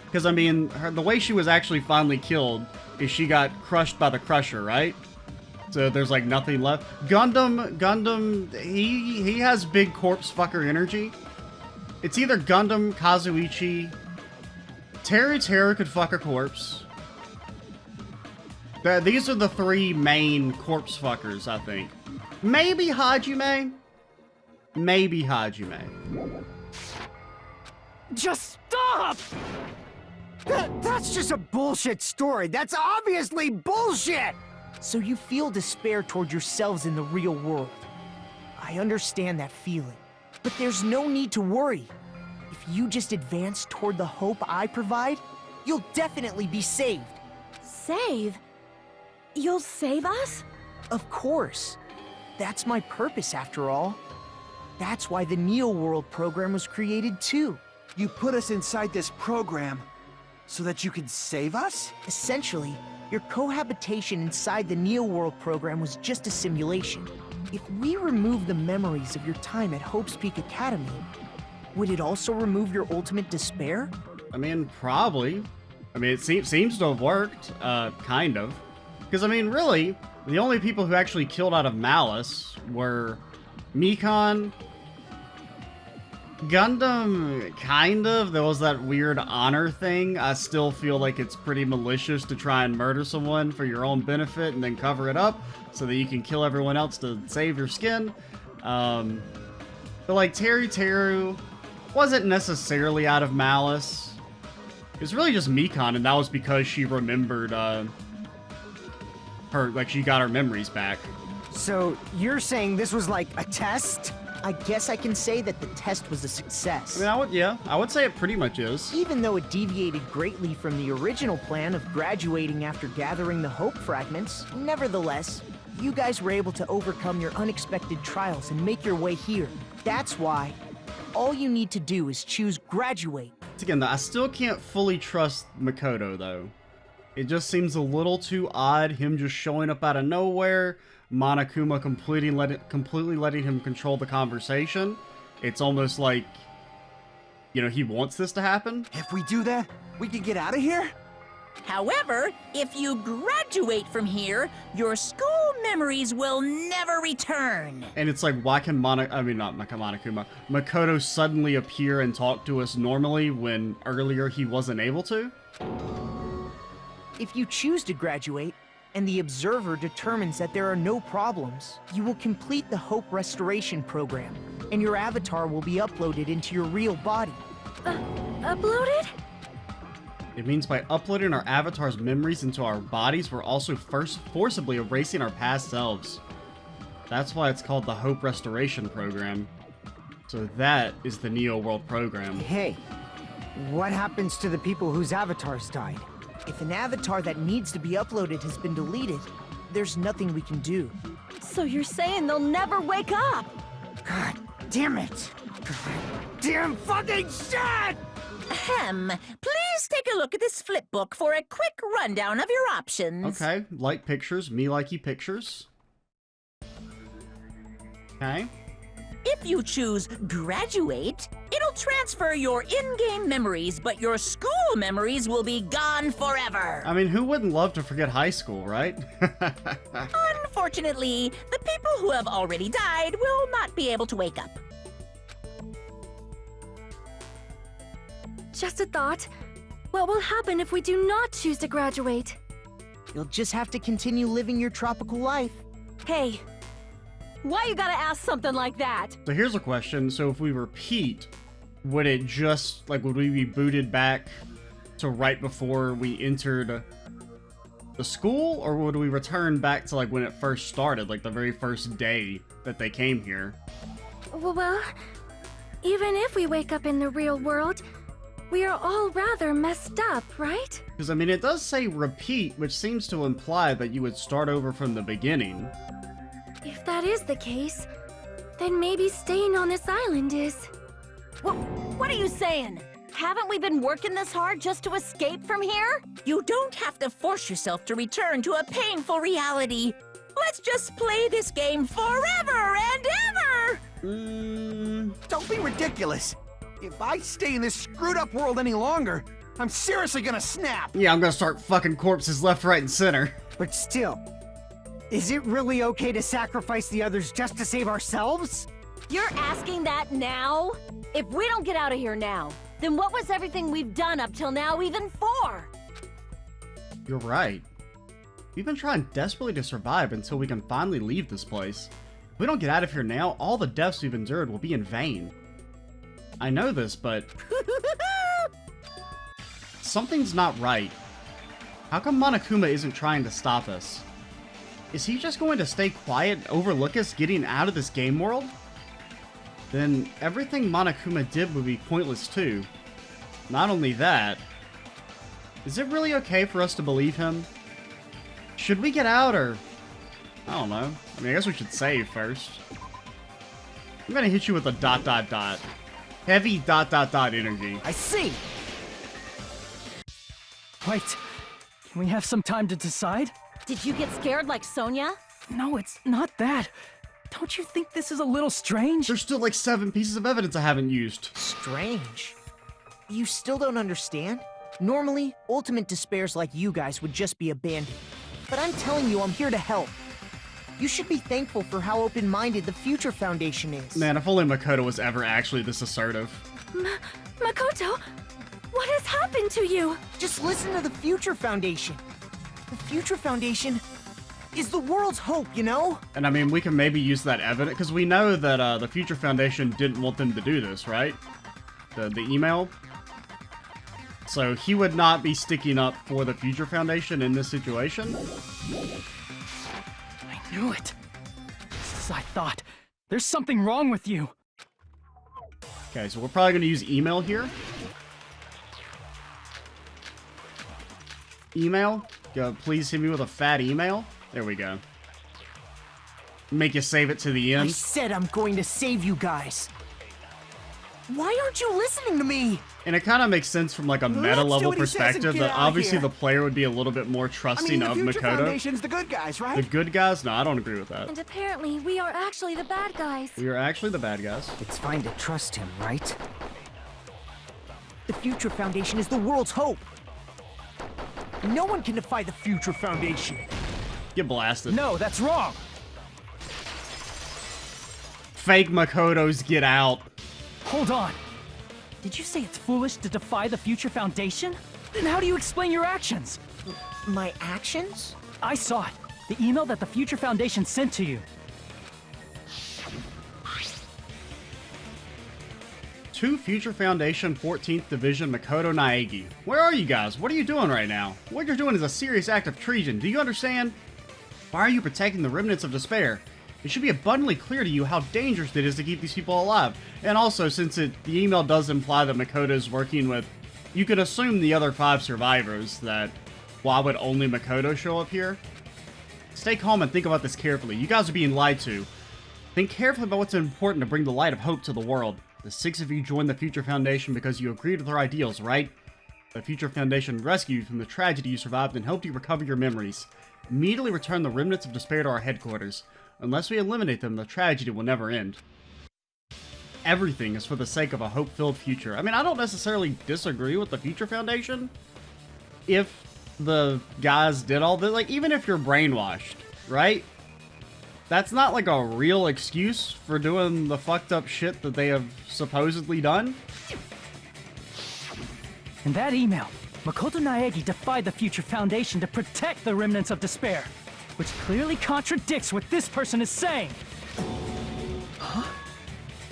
Because, I mean, the way she was actually finally killed is she got crushed by the Crusher, right? So there's, like, nothing left. Gundam, he has big corpse fucker energy. It's either Gundam, Kazuichi, Teru could fuck a corpse. These are the three main corpse fuckers, I think. Maybe Hajime. Maybe Hajime. Just stop! That's just a bullshit story. That's obviously bullshit! So you feel despair toward yourselves in the real world. I understand that feeling. But there's no need to worry. If you just advance toward the hope I provide, you'll definitely be saved. Save? You'll save us? Of course. That's my purpose, after all. That's why the Neo World program was created, too. You put us inside this program so that you could save us? Essentially, your cohabitation inside the Neo World program was just a simulation. If we remove the memories of your time at Hope's Peak Academy, would it also remove your ultimate despair? I mean, probably. I mean, it seems to have worked, kind of. Because, I mean, really, the only people who actually killed out of malice were Mikon, Gundam, kind of. There was that weird honor thing. I still feel like it's pretty malicious to try and murder someone for your own benefit and then cover it up so that you can kill everyone else to save your skin. But like Teru wasn't necessarily out of malice. It was really just Mikon, and that was because she remembered she got her memories back. So you're saying this was like a test? I guess I can say that the test was a success. I mean, I would say it pretty much is. Even though it deviated greatly from the original plan of graduating after gathering the Hope fragments, nevertheless, you guys were able to overcome your unexpected trials and make your way here. That's why all you need to do is choose graduate. Again, I still can't fully trust Makoto, though. It just seems a little too odd, him just showing up out of nowhere, Monokuma completely letting him control the conversation. It's almost like, you know, he wants this to happen. If we do that, we can get out of here? However, if you graduate from here, your school memories will never return. And it's like, why can Makoto suddenly appear and talk to us normally when earlier he wasn't able to? If you choose to graduate, and the observer determines that there are no problems, you will complete the Hope Restoration Program, and your avatar will be uploaded into your real body. Uploaded? It means by uploading our avatar's memories into our bodies, we're also forcibly erasing our past selves. That's why it's called the Hope Restoration Program. So that is the Neo World program. Hey, what happens to the people whose avatars died? If an avatar that needs to be uploaded has been deleted, there's nothing we can do. So you're saying they'll never wake up? God damn it! Damn fucking shit! Ahem. Please take a look at this flipbook for a quick rundown of your options. Okay, like pictures, me likey pictures. Okay. If you choose graduate, it'll transfer your in-game memories, but your school memories will be gone forever. I mean, who wouldn't love to forget high school, right? Unfortunately, the people who have already died will not be able to wake up. Just a thought. What will happen if we do not choose to graduate? You'll just have to continue living your tropical life. Hey, why you gotta ask something like that? So here's a question. So if we repeat, would it just, like, would we be booted back to right before we entered the school? Or would we return back to, like, when it first started, like the very first day that they came here? Well, even if we wake up in the real world, we are all rather messed up, right? Because, I mean, it does say repeat, which seems to imply that you would start over from the beginning. If that is the case, then maybe staying on this island is... What are you saying? Haven't we been working this hard just to escape from here? You don't have to force yourself to return to a painful reality. Let's just play this game forever and ever! Don't be ridiculous. If I stay in this screwed up world any longer, I'm seriously gonna snap. Yeah, I'm gonna start fucking corpses left, right, and center. But still, is it really okay to sacrifice the others just to save ourselves? You're asking that now? If we don't get out of here now, then what was everything we've done up till now even for? You're right. We've been trying desperately to survive until we can finally leave this place. If we don't get out of here now, all the deaths we've endured will be in vain. I know this, but... something's not right. How come Monokuma isn't trying to stop us? Is he just going to stay quiet and overlook us getting out of this game world? Then everything Monokuma did would be pointless too. Not only that, is it really okay for us to believe him? Should we get out or... I don't know. I mean, I guess we should save first. I'm gonna hit you with a ... Heavy ... energy. I see! Wait, can we have some time to decide? Did you get scared like Sonia? No, it's not that. Don't you think this is a little strange? There's still like 7 pieces of evidence I haven't used. Strange. You still don't understand? Normally, ultimate despairs like you guys would just be abandoned. But I'm telling you, I'm here to help. You should be thankful for how open-minded the Future Foundation is. Man, if only Makoto was ever actually this assertive. Makoto, what has happened to you? Just listen to the Future Foundation. The Future Foundation is the world's hope, you know? And I mean, we can maybe use that evidence, because we know that the Future Foundation didn't want them to do this, right? The email? So he would not be sticking up for the Future Foundation in this situation? I knew it. Just as I thought. There's something wrong with you. Okay, so we're probably going to use email here. Email? Go, please hit me with a fat email. There we go. Make you save it to the I end. said I'm going to save you guys. Why aren't you listening to me? And it kind of makes sense from like a meta Let's do level what he says and perspective get that out of obviously here. the player would be a little bit more I trusting mean, the of Future Makoto. Foundation's the good guys, right? The good guys? No, I don't agree with that. And apparently, we are actually the bad guys. We are actually the bad guys. It's fine to trust him, right? The Future Foundation is the world's hope. No one can defy the Future Foundation. Get blasted. No, that's wrong. Fake Makotos get out. Hold on. Did you say it's foolish to defy the Future Foundation? Then how do you explain your actions? My actions? I saw it. The email that the Future Foundation sent to you. To Future Foundation 14th Division Makoto Naegi. Where are you guys? What are you doing right now? What you're doing is a serious act of treason. Do you understand? Why are you protecting the remnants of despair? It should be abundantly clear to you how dangerous it is to keep these people alive. And also, since the email does imply that Makoto is working with, you could assume the other 5 survivors, that why would only Makoto show up here? Stay calm and think about this carefully. You guys are being lied to. Think carefully about what's important to bring the light of hope to the world. The 6 of you joined the Future Foundation because you agreed with their ideals, right? The Future Foundation rescued you from the tragedy you survived and helped you recover your memories. Immediately return the remnants of despair to our headquarters. Unless we eliminate them, the tragedy will never end. Everything is for the sake of a hope-filled future. I mean, I don't necessarily disagree with the Future Foundation. If the guys did all this, like, even if you're brainwashed, right? That's not like a real excuse for doing the fucked up shit that they have supposedly done. In that email, Makoto Naegi defied the Future Foundation to protect the remnants of despair, which clearly contradicts what this person is saying. Huh?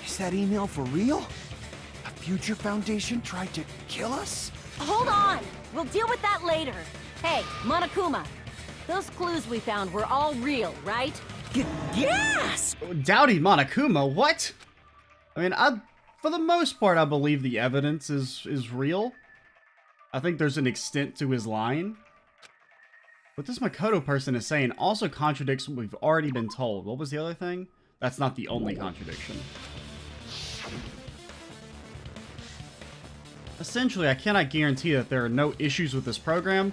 Is that email for real? The Future Foundation tried to kill us? Hold on! We'll deal with that later. Hey, Monokuma, those clues we found were all real, right? Yes! Doubting Monokuma, what? I mean, for the most part, I believe the evidence is real. I think there's an extent to his lying. What this Makoto person is saying also contradicts what we've already been told. What was the other thing? That's not the only contradiction. Essentially, I cannot guarantee that there are no issues with this program.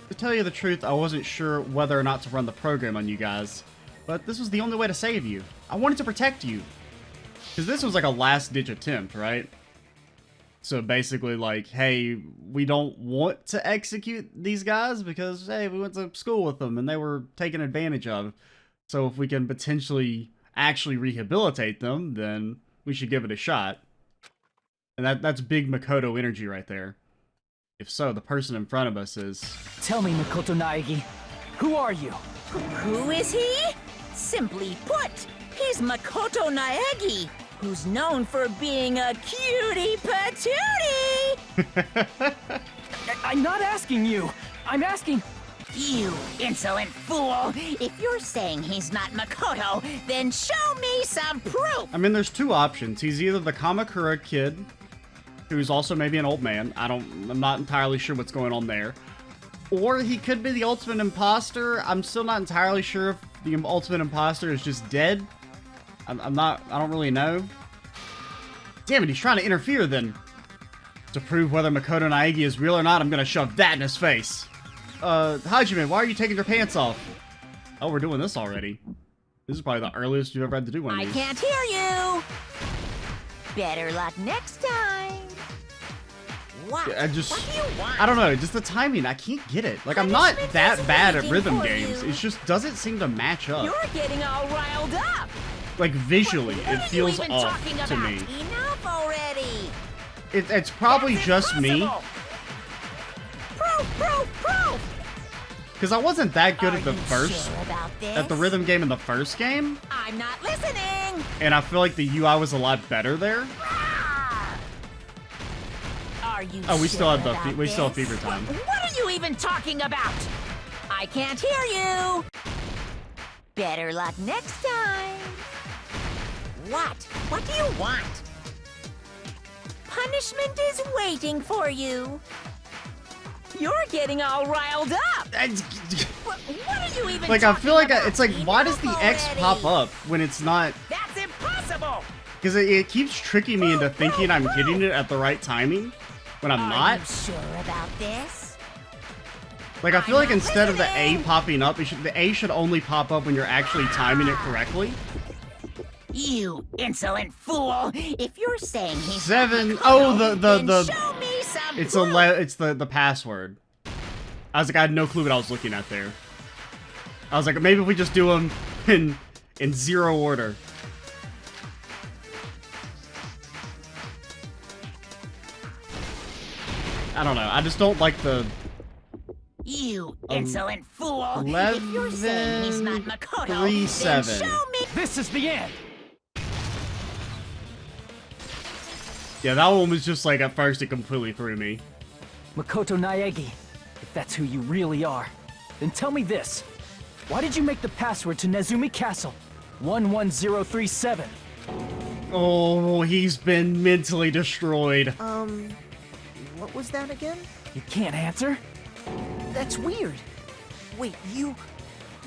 To tell you the truth, I wasn't sure whether or not to run the program on you guys. But this was the only way to save you. I wanted to protect you. Because this was like a last-ditch attempt, right? So basically like, hey, we don't want to execute these guys because, hey, we went to school with them and they were taken advantage of. So if we can potentially actually rehabilitate them, then we should give it a shot. And that's big Makoto energy right there. If so, the person in front of us is... Tell me, Makoto Naegi, who are you? Who is he? Simply put, he's Makoto Naegi, who's known for being a cutie patootie! I'm not asking you. I'm asking... You insolent fool! If you're saying he's not Makoto, then show me some proof! I mean, there's 2 options. He's either the Kamakura kid, who's also maybe an old man. I'm not entirely sure what's going on there. Or he could be the ultimate imposter. I'm still not entirely sure if the ultimate imposter is just dead. I don't really know. Damn it, he's trying to interfere then. To prove whether Makoto Naegi is real or not, I'm gonna shove that in his face. Hajime, why are you taking your pants off? Oh, we're doing this already. This is probably the earliest you've ever had to do one of I these. can't hear you! Better luck next time! What? I just... What do you want? I don't know, just the timing, I can't get it. Like, I'm not Punishment that is bad at waiting rhythm for games. you. It just doesn't seem to match up. You're getting all riled up! Like, visually, What it are feels you even off talking to about? me. Enough already! It's probably That's just me. impossible. Proof! Because I wasn't that good Are at the you first... sure about this? At the rhythm game in the first game. I'm not listening! And I feel like the UI was a lot better there. Are you Oh, we sure still have the about we still have this? fever time. What are you even talking about? I can't hear you. Better luck next time. What? What do you want? Punishment is waiting for you. You're getting all riled up. What are you even Like, I feel like talking it's like, about? why does the Enough X already. pop up when it's not? That's impossible. Because it keeps tricking me into thinking I'm getting it at the right timing when I'm Are not. you sure about this? Like, I feel like I'm instead of the A listening. popping up, the A should only pop up when you're actually timing it correctly. You insolent fool! If you're saying he's 7. not Oh, Makoto, the then show me some It's proof. it's the password. I was like, I had no clue what I was looking at there. I was like, maybe if we just do them in 0 order. I don't know. I just don't like the... You insolent fool! If you're saying he's not Makoto, then 11-3-7. show me. This is the end! Yeah, that one was just like, at first it completely threw me. Makoto Naegi, if that's who you really are, then tell me this. Why did you make the password to Nezumi Castle 11037? Oh, he's been mentally destroyed. What was that again? You can't answer? That's weird. Wait,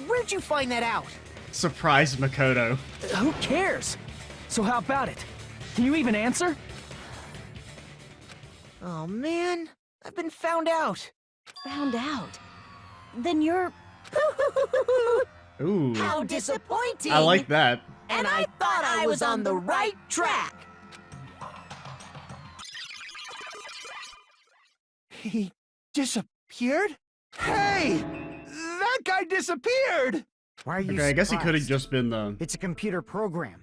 where'd you find that out? Surprise Makoto. Who cares? So how about it? Can you even answer? Oh man, I've been found out. Found out. Then you're... Ooh, How disappointing! I like that. And I thought I was on the right track. He disappeared? Hey! That guy disappeared! Why are you Okay, I guess he could have surprised? just been the... It's a computer program,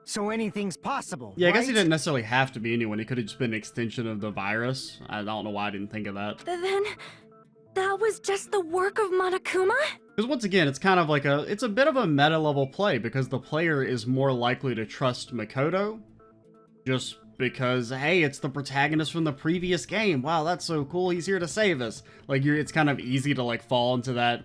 so anything's possible. Yeah, I guess he right? didn't necessarily have to be anyone. He could have just been an extension of the virus. I don't know why I didn't think of that. Then... that was just the work of Monokuma? Because once again, it's kind of like it's a bit of a meta level play because the player is more likely to trust Makoto just because, hey, it's the protagonist from the previous game. Wow, that's so cool. He's here to save us. Like, it's kind of easy to like fall into that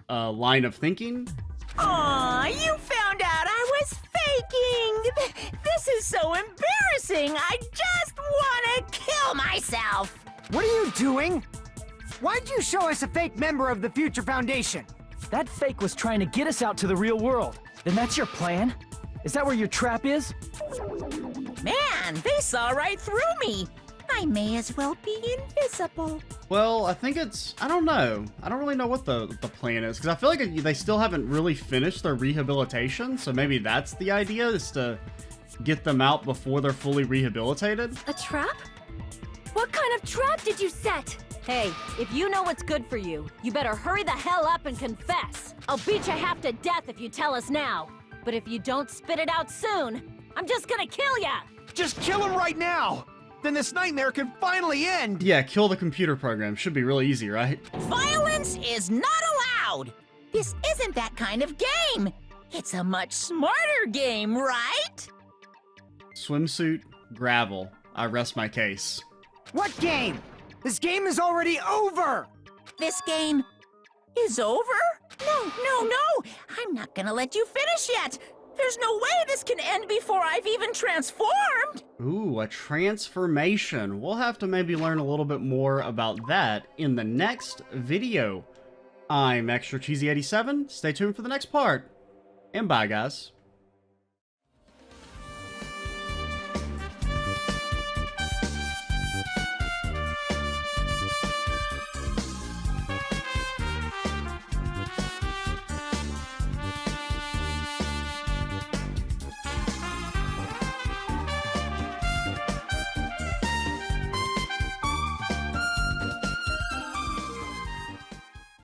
line of thinking. Aw, you found out I was faking! This is so embarrassing! I just want to kill myself! What are you doing? Why'd you show us a fake member of the Future Foundation? That fake was trying to get us out to the real world. Then that's your plan? Is that where your trap is? Man, they saw right through me! I may as well be invisible. Well, I think it's... I don't know. I don't really know what the plan is, because I feel like they still haven't really finished their rehabilitation, so maybe that's the idea, is to get them out before they're fully rehabilitated. A trap? What kind of trap did you set? Hey, if you know what's good for you, you better hurry the hell up and confess. I'll beat you half to death if you tell us now. But if you don't spit it out soon, I'm just gonna kill ya! Just kill him right now! Then this nightmare can finally end! Yeah, kill the computer program. Should be really easy, right? Violence is not allowed! This isn't that kind of game! It's a much smarter game, right? Swimsuit, gravel. I rest my case. What game? This game is already over! This game is over? No! I'm not gonna let you finish yet! There's no way this can end before I've even transformed! Ooh, a transformation. We'll have to maybe learn a little bit more about that in the next video. I'm Extra Cheesy 87. Stay tuned for the next part. And bye, guys.